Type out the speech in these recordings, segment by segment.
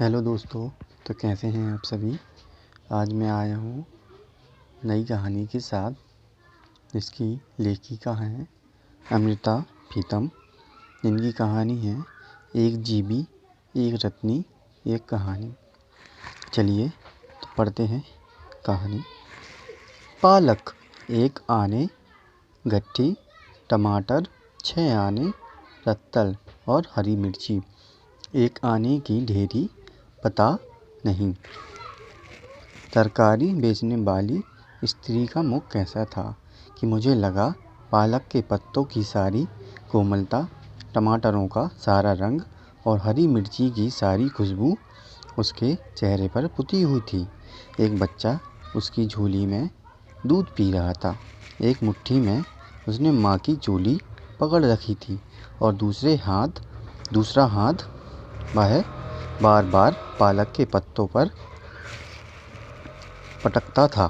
Hello दोस्तों। तो कैसे हैं आप सभी। आज मैं आया हूँ नई कहानी के साथ, जिसकी लेखिका हैं अमृता प्रीतम, जिनकी कहानी है एक जीबी एक रत्नी एक कहानी। चलिए तो पढ़ते हैं कहानी। पालक 1 आने, गट्ठी, टमाटर 6 आने, रत्तल और हरी मिर्ची 1 आने की ढेरी, पता नहीं। तरकारी बेचने वाली स्त्री का मुख कैसा था कि मुझे लगा पालक के पत्तों की सारी कोमलता, टमाटरों का सारा रंग और हरी मिर्ची की सारी खुशबू उसके चेहरे पर पुती हुई थी। एक बच्चा उसकी झोली में दूध पी रहा था। एक मुट्ठी में उसने माँ की चोली पकड़ रखी थी और दूसरा हाथ वह बार बार पालक के पत्तों पर पटकता था।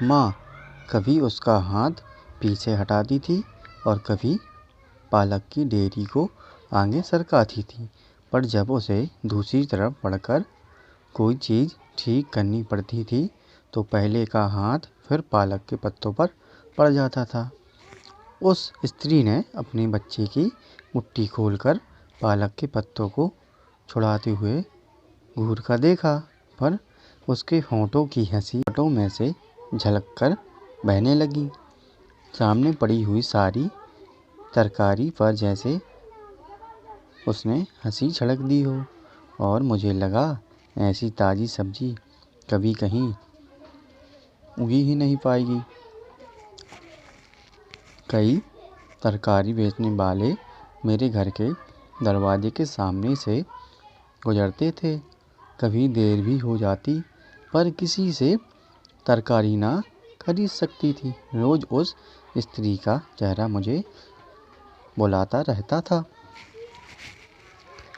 माँ कभी उसका हाथ पीछे हटाती थी और कभी पालक की डेयरी को आगे सरकाती थी, पर जब उसे दूसरी तरफ पड़कर कोई चीज़ ठीक करनी पड़ती थी तो पहले का हाथ फिर पालक के पत्तों पर पड़ जाता था। उस स्त्री ने अपने बच्चे की मुट्ठी खोलकर पालक के पत्तों को छुड़ाते हुए घूर कर देखा, पर उसके होंठों की हंसी होंठों में से झलककर बहने लगी। सामने पड़ी हुई सारी तरकारी पर जैसे उसने हंसी छिड़क दी हो, और मुझे लगा ऐसी ताज़ी सब्जी कभी कहीं उगी ही नहीं पाएगी। कई तरकारी बेचने वाले मेरे घर के दरवाजे के सामने से गुजरते थे। कभी देर भी हो जाती, पर किसी से तरकारी ना खरीद सकती थी। रोज़ उस स्त्री का चेहरा मुझे बुलाता रहता था।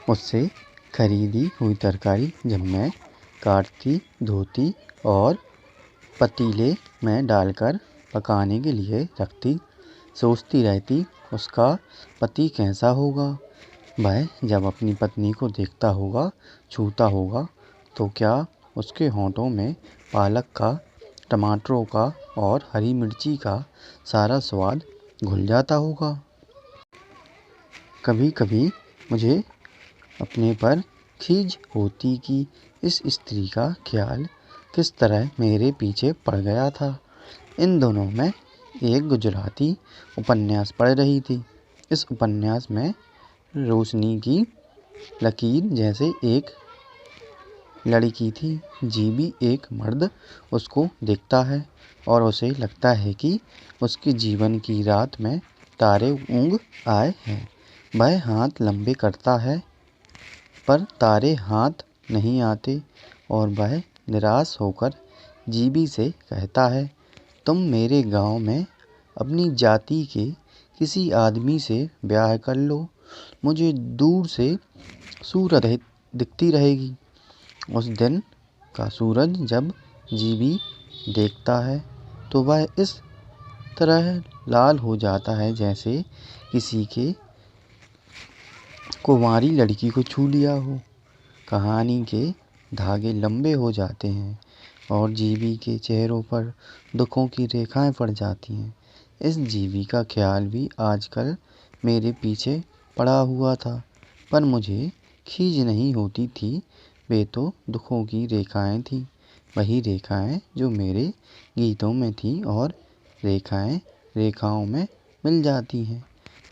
उससे खरीदी हुई तरकारी जब मैं काटती, धोती और पतीले में डालकर पकाने के लिए रखती, सोचती रहती उसका पति कैसा होगा। वह जब अपनी पत्नी को देखता होगा, छूता होगा, तो क्या उसके होंठों में पालक का, टमाटरों का और हरी मिर्ची का सारा स्वाद घुल जाता होगा। कभी कभी मुझे अपने पर खीज होती कि इस स्त्री का ख्याल किस तरह मेरे पीछे पड़ गया था। इन दोनों में एक गुजराती उपन्यास पढ़ रही थी। इस उपन्यास में रोशनी की लकीर जैसे एक लड़की थी। जीबी एक मर्द उसको देखता है और उसे लगता है कि उसके जीवन की रात में तारे ऊँग आए हैं। वह हाथ लंबे करता है, पर तारे हाथ नहीं आते, और वह निराश होकर जीबी से कहता है, तुम मेरे गांव में अपनी जाति के किसी आदमी से ब्याह कर लो, मुझे दूर से सूरज दिखती रहेगी। उस दिन का सूरज जब जीबी देखता है तो वह इस तरह लाल हो जाता है जैसे किसी के कुंवारी लड़की को छू लिया हो। कहानी के धागे लंबे हो जाते हैं और जीबी के चेहरों पर दुखों की रेखाएं पड़ जाती हैं। इस जीबी का ख्याल भी आजकल मेरे पीछे पड़ा हुआ था, पर मुझे खीज नहीं होती थी। वे तो दुखों की रेखाएं थीं, वही रेखाएं जो मेरे गीतों में थीं और रेखाएं रेखाओं में मिल जाती हैं।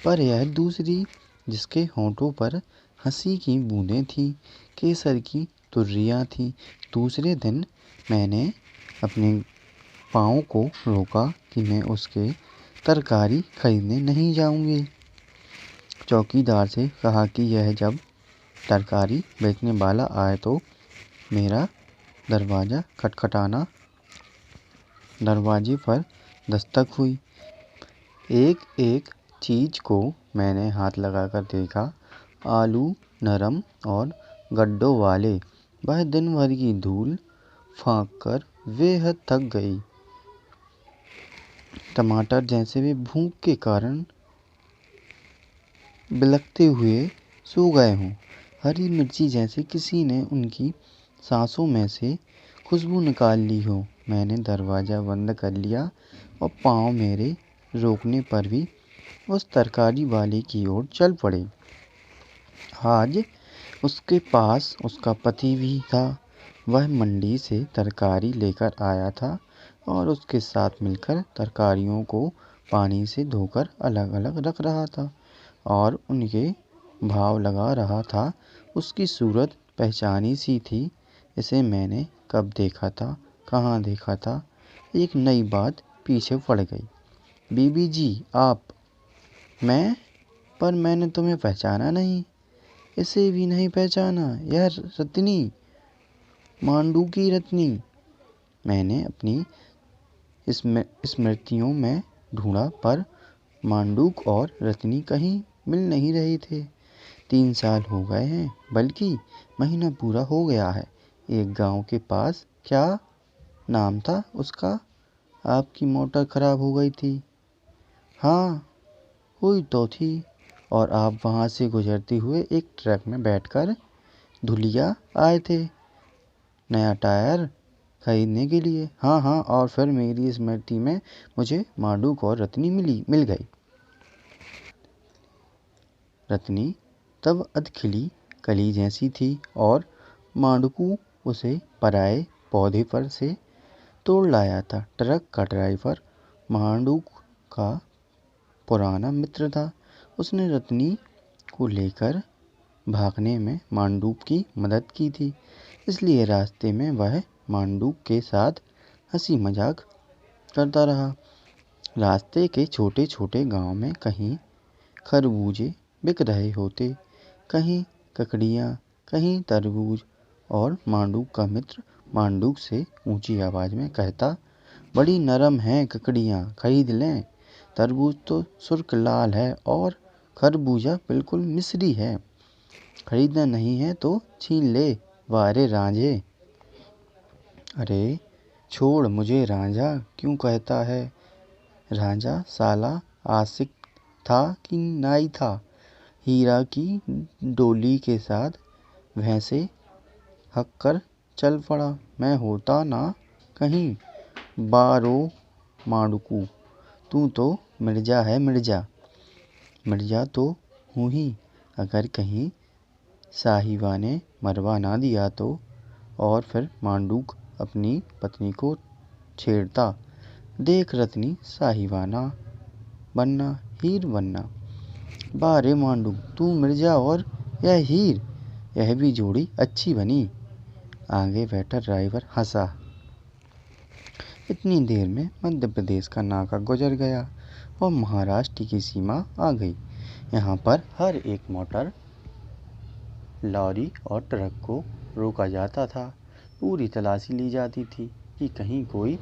पर यह दूसरी, जिसके होंठों पर हंसी की बूंदें थीं, केसर की तुर्रियाँ थीं। दूसरे दिन मैंने अपने पाँव को रोका कि मैं उसके तरकारी खरीदने नहीं जाऊंगी। चौकीदार से कहा कि यह जब तरकारी बेचने वाला आए तो मेरा दरवाज़ा खटखटाना। दरवाजे पर दस्तक हुई। एक एक चीज़ को मैंने हाथ लगाकर देखा। आलू नरम और गड्ढों वाले। वह दिन भर की धूल फाँक कर बेहद थक गई। टमाटर जैसे वे भूख के कारण बिलखते हुए सो गए हों। हरी मिर्ची जैसे किसी ने उनकी सांसों में से खुशबू निकाल ली हो। मैंने दरवाज़ा बंद कर लिया और पाँव मेरे रोकने पर भी उस तरकारी वाले की ओर चल पड़े। आज उसके पास उसका पति भी था। वह मंडी से तरकारी लेकर आया था और उसके साथ मिलकर तरकारियों को पानी से धोकर अलग अलग रख रहा था और उनके भाव लगा रहा था। उसकी सूरत पहचानी सी थी। इसे मैंने कब देखा था, कहाँ देखा था। एक नई बात पीछे पड़ गई। बीबी जी आप? मैं? पर मैंने तुम्हें पहचाना नहीं। इसे भी नहीं पहचाना? यह रत्नी, मांडू की रत्नी। मैंने अपनी स्मृतियों में ढूंढा पर मांडूक और रत्नी कहीं मिल नहीं रहे थे। 3 साल हो गए हैं, बल्कि महीना पूरा हो गया है। एक गांव के पास, क्या नाम था उसका? आपकी मोटर खराब हो गई थी। हाँ, हुई तो थी। और आप वहाँ से गुजरते हुए एक ट्रक में बैठकर धुलिया आए थे नया टायर खरीदने के लिए। हाँ हाँ, और फिर मेरी स्मृति में मुझे मांडूक और रत्नी मिल गई। रत्नी तब अधखिली कली जैसी थी और मांडूकू उसे पराए पौधे पर से तोड़ लाया था। ट्रक का ड्राइवर मांडूक का पुराना मित्र था। उसने रत्नी को लेकर भागने में मांडूक की मदद की थी, इसलिए रास्ते में वह मांडूक के साथ हंसी मजाक करता रहा। रास्ते के छोटे छोटे गांव में कहीं खरबूजे बिक रहे होते, कहीं ककड़ियाँ, कहीं तरबूज। और मांडूक का मित्र मांडूक से ऊंची आवाज़ में कहता, बड़ी नरम हैं ककड़ियाँ, खरीद लें। तरबूज तो सुर्ख लाल है और खरबूजा बिल्कुल मिस्री है। खरीदना नहीं है तो छीन ले। वारे रांझे। अरे छोड़ मुझे, रांझा क्यों कहता है? रांझा साला आशिक था कि नाई था? हीरा की डोली के साथ भैंसे हक कर चल पड़ा। मैं होता ना कहीं। बारो मांडूकू, तू तो मिर्जा है, मिर्जा। मिर्जा तो हूँ ही, अगर कहीं साहिबा ने मरवा ना दिया तो। और फिर मांडूक अपनी पत्नी को छेड़ता, देख रत्नी साहिबाना बनना, हीर बनना। बारे मांडूक, तू मिर्जा और यह हीर, यह भी जोड़ी अच्छी बनी। आगे बैठा ड्राइवर हंसा। इतनी देर में मध्य प्रदेश का नाका गुजर गया और महाराष्ट्र की सीमा आ गई। यहाँ पर हर एक मोटर, लॉरी और ट्रक को रोका जाता था। पूरी तलाशी ली जाती थी कि कहीं कोई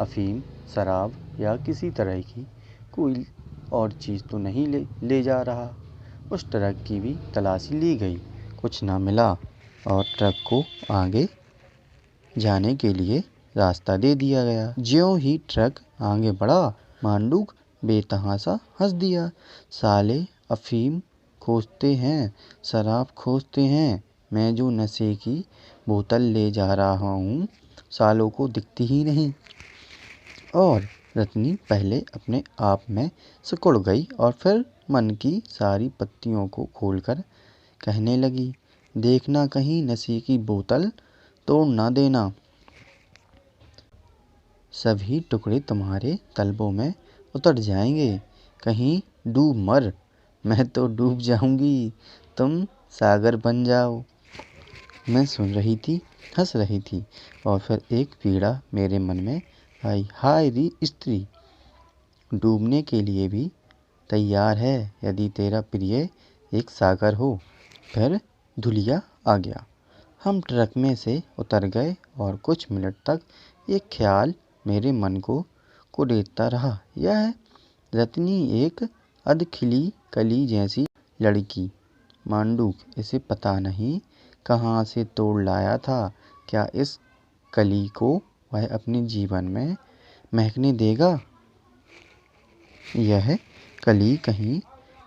अफीम, शराब या किसी तरह की कोई और चीज़ तो नहीं ले जा रहा। उस ट्रक की भी तलाशी ली गई, कुछ ना मिला और ट्रक को आगे जाने के लिए रास्ता दे दिया गया। ज्यों ही ट्रक आगे बढ़ा, मांडूक बेतहासा हंस दिया। साले अफीम खोजते हैं, शराब खोजते हैं, मैं जो नशे की बोतल ले जा रहा हूँ सालों को दिखती ही नहीं। और रत्नी पहले अपने आप में सिकुड़ गई और फिर मन की सारी पत्तियों को खोलकर कहने लगी, देखना कहीं नशे की बोतल तोड़ ना देना। सभी टुकड़े तुम्हारे तलवों में उतर जाएंगे। कहीं डूब मर। मैं तो डूब जाऊंगी, तुम सागर बन जाओ। मैं सुन रही थी, हंस रही थी और फिर एक पीड़ा मेरे मन में आई। हाय री स्त्री, डूबने के लिए भी तैयार है यदि तेरा प्रिय एक सागर हो। फिर धुलिया आ गया। हम ट्रक में से उतर गए और कुछ मिनट तक एक ख्याल मेरे मन को कुरेदता रहा। यह रत्नी एक अधखिली कली जैसी लड़की। मांडूक इसे पता नहीं कहाँ से तोड़ लाया था। क्या इस कली को वह अपने जीवन में महकने देगा? यह कली कहीं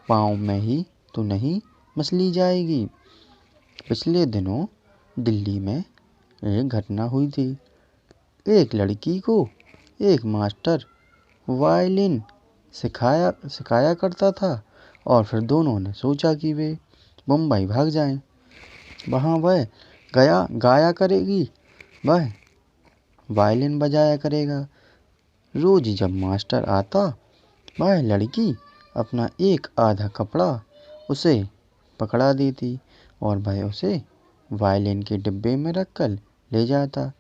पाँव में ही तो नहीं मसली जाएगी? पिछले दिनों दिल्ली में एक घटना हुई थी। एक लड़की को एक मास्टर वायलिन सिखाया करता था और फिर दोनों ने सोचा कि वे मुंबई भाग जाएं। वहाँ वह गाया करेगी, वह वायलिन बजाया करेगा। रोज जब मास्टर आता, वह लड़की अपना एक आधा कपड़ा उसे पकड़ा देती और वह उसे वायलिन के डिब्बे में रखकर ले जाता।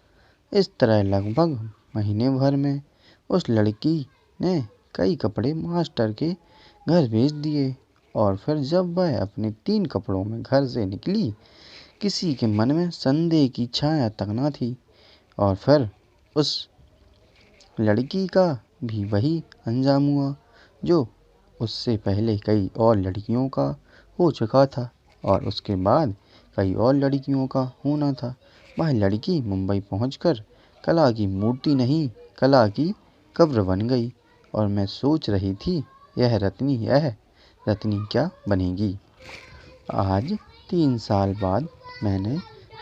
इस तरह लगभग महीने भर में उस लड़की ने कई कपड़े मास्टर के घर भेज दिए और फिर जब वह अपने 3 कपड़ों में घर से निकली, किसी के मन में संदेह की छाया तक न थी। और फिर उस लड़की का भी वही अंजाम हुआ जो उससे पहले कई और लड़कियों का हो चुका था और उसके बाद कई और लड़कियों का होना था। वह लड़की मुंबई पहुंचकर कला की मूर्ति नहीं, कला की कब्र बन गई और मैं सोच रही थी यह रत्नी क्या बनेगी। आज 3 साल बाद मैंने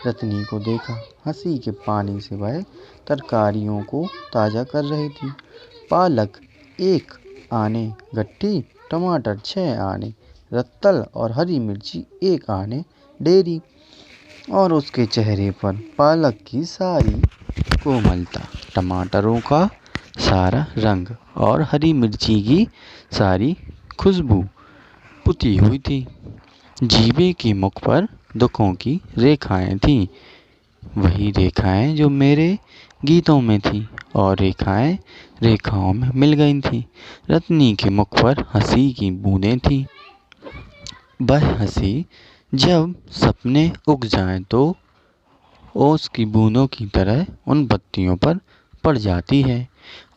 रत्नी को देखा। हंसी के पानी से वह तरकारियों को ताज़ा कर रही थी। पालक 1 आने गट्ठी, टमाटर 6 आने, रत्तल और हरी मिर्ची 1 आने डेरी। और उसके चेहरे पर पालक की सारी कोमलता, टमाटरों का सारा रंग और हरी मिर्ची की सारी खुशबू पुती हुई थी। जीवे के मुख पर दुखों की रेखाएं थीं, वही रेखाएं जो मेरे गीतों में थीं और रेखाओं में मिल गई थीं। रत्नी के मुख पर हंसी की बूंदें थीं। वह हंसी जब सपने उग जाएं तो ओस की बूंदों की तरह उन पत्तियों पर पड़ जाती है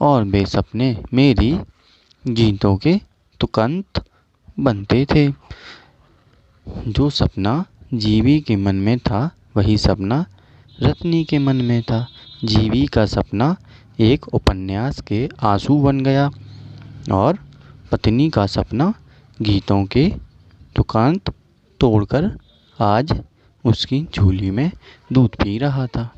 और वे सपने मेरी गीतों के तुकंत बनते थे। जो सपना जीवी के मन में था, वही सपना रत्नी के मन में था। जीवी का सपना एक उपन्यास के आंसू बन गया और पत्नी का सपना गीतों के तुकांत तोड़कर आज उसकी झोली में दूध पी रहा था।